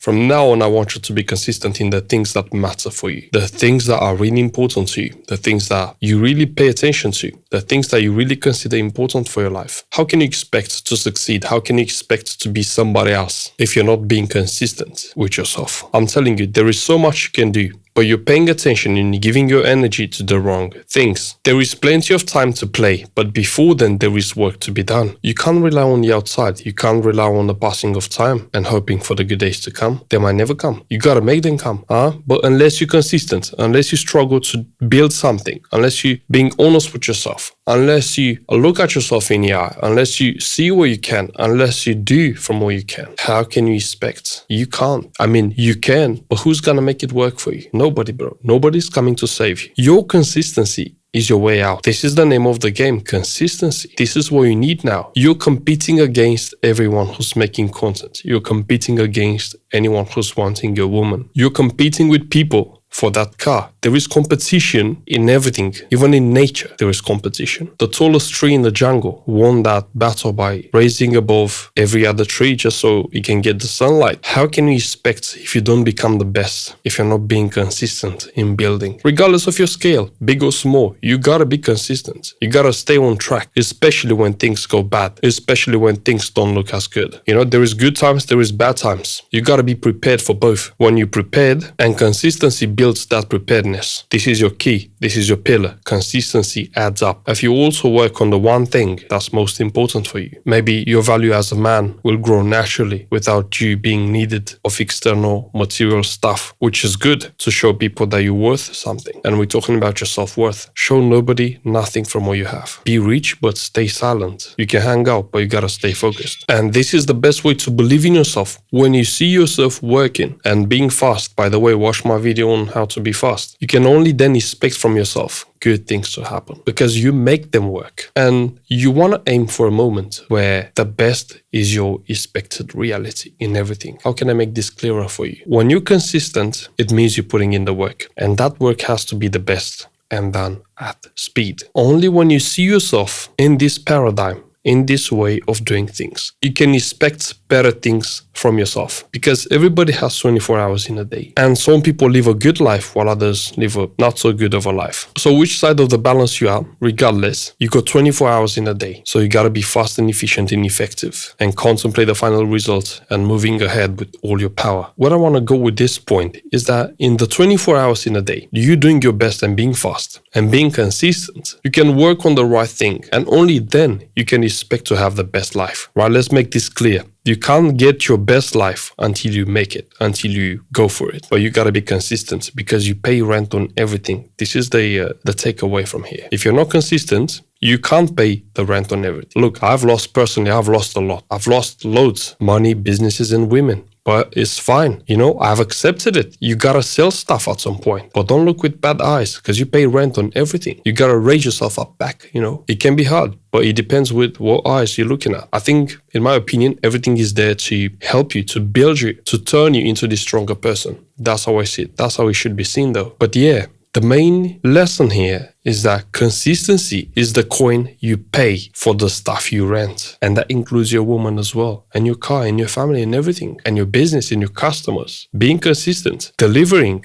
From now on, I want you to be consistent in the things that matter for you, the things that are really important to you, the things that you really pay attention to, the things that you really consider important for your life. How can you expect to succeed? How can you expect to be somebody else if you're not being consistent with yourself? I'm telling you, there is so much you can do, but you're paying attention and giving your energy to the wrong things. There is plenty of time to play, but before then, there is work to be done. You can't rely on the outside. You can't rely on the passing of time and hoping for the good days to come. They might never come. You gotta make them come, But unless you're consistent, unless you struggle to build something, unless you're being honest with yourself, unless you look at yourself in the eye, unless you see what you can, unless you do from what you can, how can you expect? You can't. I mean, you can, but who's gonna make it work for you? Nobody, bro. Nobody's coming to save you. Your consistency is your way out. This is the name of the game, consistency. This is what you need now. You're competing against everyone who's making content. You're competing against anyone who's wanting your woman. You're competing with people for that car. There is competition in everything. Even in nature, there is competition. The tallest tree in the jungle won that battle by raising above every other tree just so it can get the sunlight. How can you expect if you don't become the best, if you're not being consistent in building? Regardless of your scale, big or small, you gotta be consistent. You gotta stay on track, especially when things go bad, especially when things don't look as good. You know, there is good times, there is bad times. You gotta be prepared for both. When you're prepared, and consistency builds that preparedness. This is your key. This is your pillar. Consistency adds up. If you also work on the one thing that's most important for you, maybe your value as a man will grow naturally without you being needed of external material stuff, which is good to show people that you're worth something. And we're talking about your self-worth. Show nobody nothing from what you have. Be rich, but stay silent. You can hang out, but you gotta stay focused. And this is the best way to believe in yourself. When you see yourself working and being fast, by the way, watch my video on how to be fast. You can only then expect from yourself good things to happen because you make them work. And you want to aim for a moment where the best is your expected reality in everything. How can I make this clearer for you? When you're consistent, it means you're putting in the work, and that work has to be the best and done at speed. Only when you see yourself in this paradigm, in this way of doing things, you can expect better things from yourself, because everybody has 24 hours in a day, and some people live a good life while others live a not so good of a life. So which side of the balance you are, regardless, you got 24 hours in a day, so you gotta be fast and efficient and effective and contemplate the final result and moving ahead with all your power. Where I want to go with this point is that in the 24 hours in a day, you doing your best and being fast and being consistent, you can work on the right thing, and only then you can expect to have the best life, right? Let's make this clear. You can't get your best life until you make it, until you go for it. But you gotta be consistent because you pay rent on everything. This is the takeaway from here. If you're not consistent, you can't pay the rent on everything. Look, I've lost a lot. I've lost loads, money, businesses, and women. But it's fine. You know, I've accepted it. You gotta sell stuff at some point. But don't look with bad eyes because you pay rent on everything. You gotta raise yourself up back, you know. It can be hard, but it depends with what eyes you're looking at. I think, in my opinion, everything is there to help you, to build you, to turn you into this stronger person. That's how I see it. That's how it should be seen though. But yeah, the main lesson here is that consistency is the coin you pay for the stuff you rent. And that includes your woman as well, and your car, and your family, and everything, and your business, and your customers. Being consistent, delivering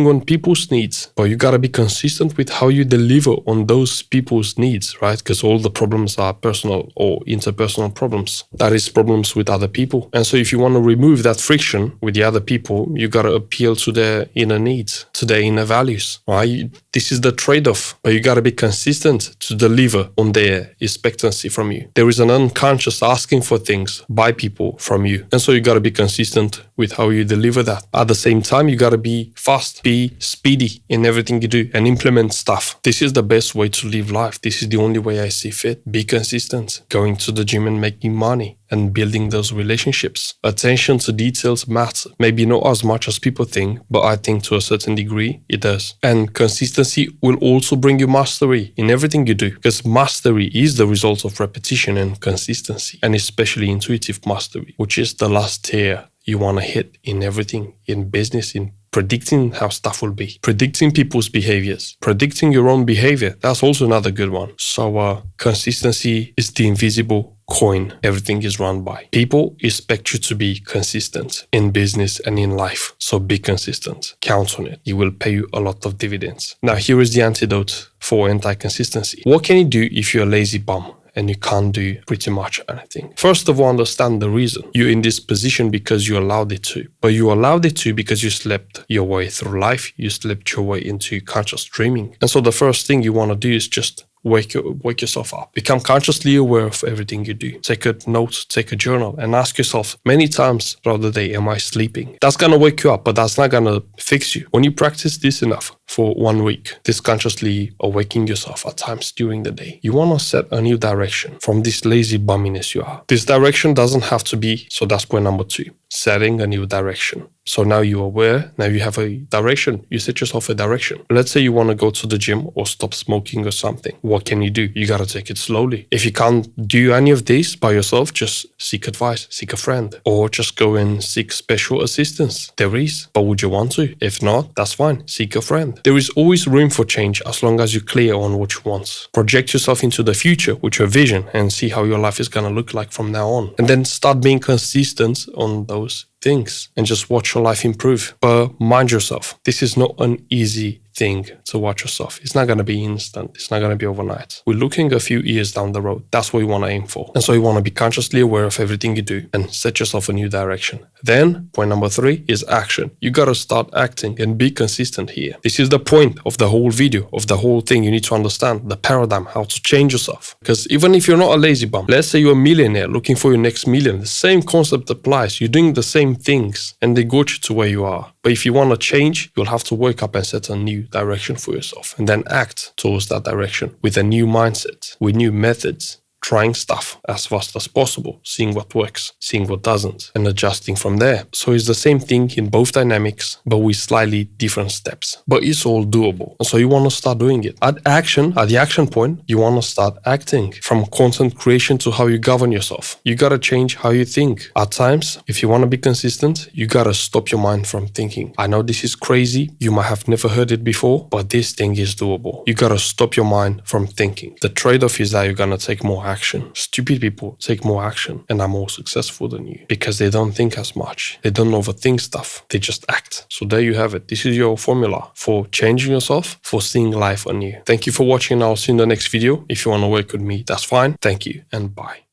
on people's needs. But you gotta be consistent with how you deliver on those people's needs, right? Because all the problems are personal or interpersonal problems. That is problems with other people. And so if you want to remove that friction with the other people, you gotta appeal to their inner needs, to their inner values, right? This is the trade-off. But you got to be consistent to deliver on their expectancy from you. There is an unconscious asking for things by people from you. And so you got to be consistent with how you deliver that. At the same time, you got to be fast, be speedy in everything you do and implement stuff. This is the best way to live life. This is the only way I see fit. Be consistent, going to the gym and making money and building those relationships. Attention to details matter. Maybe not as much as people think, but I think to a certain degree it does. And consistency will also bring you mastery in everything you do, because mastery is the result of repetition and consistency, and especially intuitive mastery, which is the last tier you want to hit in everything, in business, in predicting how stuff will be, predicting people's behaviors, predicting your own behavior. That's also another good one. So consistency is the invisible coin everything is run by. People expect you to be consistent in business and in life. So be consistent. Count on it. It will pay you a lot of dividends. Now, here is the antidote for anti-consistency. What can you do if you're a lazy bum and you can't do pretty much anything? First of all, understand the reason. You're in this position because you allowed it to. But you allowed it to because you slept your way through life. You slept your way into conscious dreaming. And so the first thing you want to do is just wake yourself up. Become consciously aware of everything you do. Take a note, take a journal, and ask yourself many times throughout the day, am I sleeping? That's going to wake you up, but that's not going to fix you. When you practice this enough for 1 week, this consciously awaking yourself at times during the day, you want to set a new direction from this lazy bumminess you are. This direction doesn't have to be, so that's point number 2, setting a new direction. So now you're aware, now you have a direction. You set yourself a direction. Let's say you want to go to the gym or stop smoking or something. What can you do? You got to take it slowly. If you can't do any of this by yourself, just seek advice, seek a friend, or just go and seek special assistance. There is, but would you want to? If not, that's fine. Seek a friend. There is always room for change as long as you're clear on what you want. Project yourself into the future with your vision and see how your life is going to look like from now on. And then start being consistent on those things and just watch your life improve. But mind yourself, this is not an easy thing to watch yourself. It's not going to be instant. It's not going to be overnight. We're looking a few years down the road. That's what you want to aim for. And so you want to be consciously aware of everything you do and set yourself a new direction. Then point number 3 is action. You got to start acting and be consistent here. This is the point of the whole video, of the whole thing. You need to understand the paradigm, how to change yourself. Because even if you're not a lazy bum, let's say you're a millionaire looking for your next million, the same concept applies. You're doing the same things and they got you to where you are. But if you want to change, you'll have to wake up and set a new direction for yourself and then act towards that direction with a new mindset, with new methods, trying stuff as fast as possible, seeing what works, seeing what doesn't, and adjusting from there. So it's the same thing in both dynamics, but with slightly different steps. But it's all doable. And so you want to start doing it. At the action point, you want to start acting. From content creation to how you govern yourself. You got to change how you think. At times, if you want to be consistent, you got to stop your mind from thinking. I know this is crazy. You might have never heard it before, but this thing is doable. You got to stop your mind from thinking. The trade-off is that you're going to take more action. Stupid people take more action and are more successful than you because they don't think as much. They don't overthink stuff. They just act. So there you have it. This is your formula for changing yourself, for seeing life anew. Thank you for watching and I'll see you in the next video. If you want to work with me, that's fine. Thank you and bye.